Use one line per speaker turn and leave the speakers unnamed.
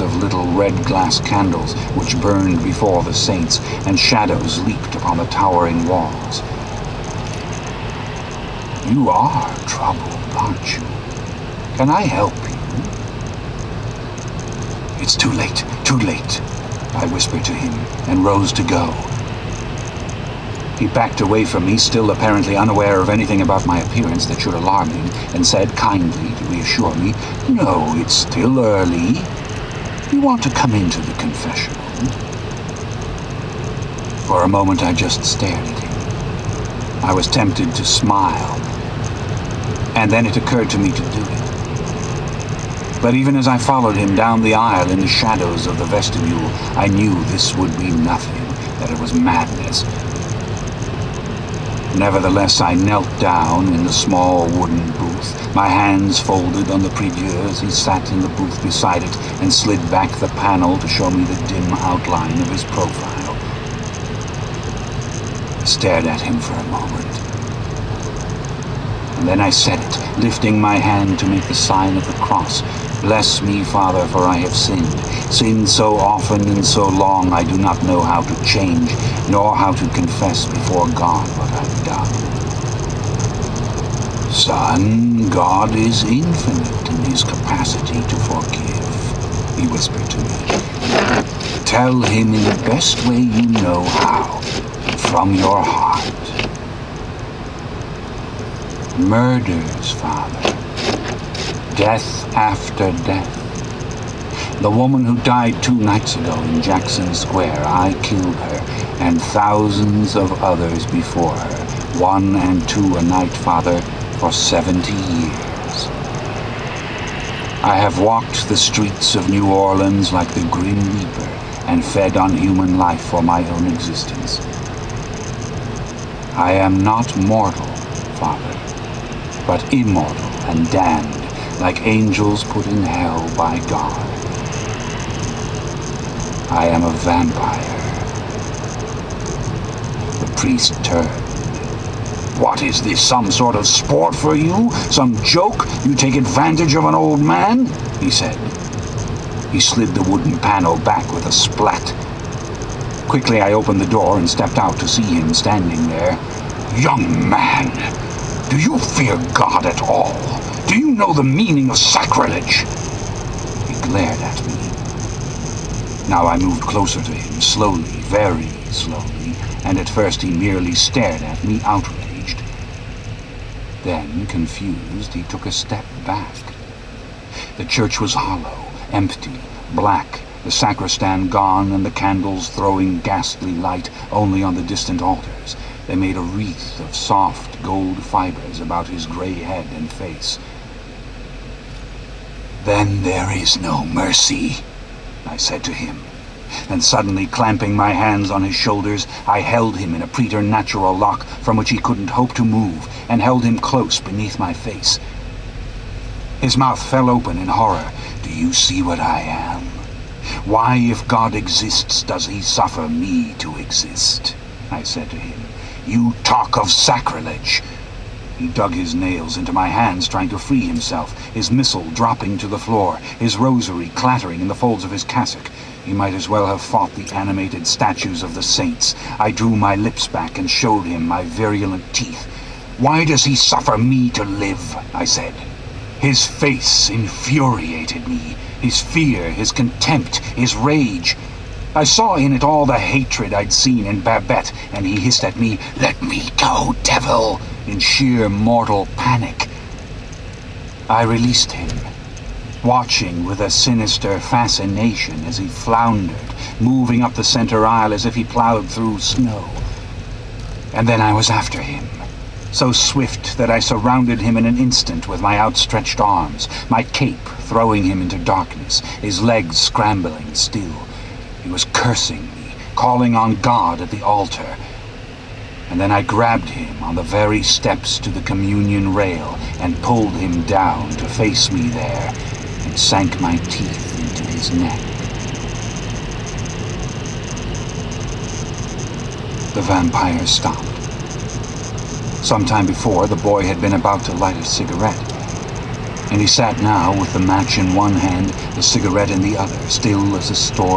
lights of little red glass candles which burned before the saints, and shadows leaped upon the towering walls. "You are troubled, aren't you? Can I help you?" "It's too late, I whispered to him, and rose to go. He backed away from me, still apparently unaware of anything about my appearance that should alarm him, and said kindly, to reassure me, "No, it's still early. You want to come into the confessional?" For a moment I just stared at him. I was tempted to smile, and then it occurred to me to do it. But even as I followed him down the aisle in the shadows of the vestibule, I knew this would be nothing, that it was madness. Nevertheless, I knelt down in the small wooden booth, my hands folded on the prie-dieu as he sat in the booth beside it and slid back the panel to show me the dim outline of his profile. I stared at him for a moment, and then I said it, lifting my hand to make the sign of the cross. "Bless me, Father, for I have sinned so often and so long I do not know how to change, nor how to confess before God what I've done." "Son, God is infinite in his capacity to forgive," he whispered to me. "Tell him in the best way you know how, from your heart." "Murders, Father. Death after death. The woman who died 2 nights ago in Jackson Square, I killed her, and thousands of others before her, 1 and 2 a night, Father, for 70 years. I have walked the streets of New Orleans like the Grim Reaper, and fed on human life for my own existence. I am not mortal, Father, but immortal and damned, like angels put in hell by God. I am a vampire." The priest turned. "What is this, some sort of sport for you? Some joke? You take advantage of an old man?" he said. He slid the wooden panel back with a splat. Quickly I opened the door and stepped out to see him standing there. "Young man, do you fear God at all? Do you know the meaning of sacrilege?" He glared at me. Now I moved closer to him, slowly, very slowly, and at first he merely stared at me, outraged. Then, confused, he took a step back. The church was hollow, empty, black, the sacristan gone and the candles throwing ghastly light only on the distant altars. They made a wreath of soft gold fibers about his gray head and face. "Then there is no mercy," I said to him. And suddenly, clamping my hands on his shoulders, I held him in a preternatural lock from which he couldn't hope to move, and held him close beneath my face. His mouth fell open in horror. "Do you see what I am? Why, if God exists, does he suffer me to exist?" I said to him. "You talk of sacrilege." He dug his nails into my hands, trying to free himself, his missal dropping to the floor, his rosary clattering in the folds of his cassock. He might as well have fought the animated statues of the saints. I drew my lips back and showed him my virulent teeth. "Why does he suffer me to live?" I said. His face infuriated me, his fear, his contempt, his rage. I saw in it all the hatred I'd seen in Babette, and he hissed at me, "Let me go, devil!" in sheer mortal panic. I released him, watching with a sinister fascination as he floundered, moving up the center aisle as if he plowed through snow. And then I was after him, so swift that I surrounded him in an instant with my outstretched arms, my cape throwing him into darkness, his legs scrambling still. He was cursing me, calling on God at the altar. And then I grabbed him on the very steps to the communion rail and pulled him down to face me there, and sank my teeth into his neck. The vampire stopped. Some time before, the boy had been about to light a cigarette. And he sat now with the match in one hand, the cigarette in the other, still as a store.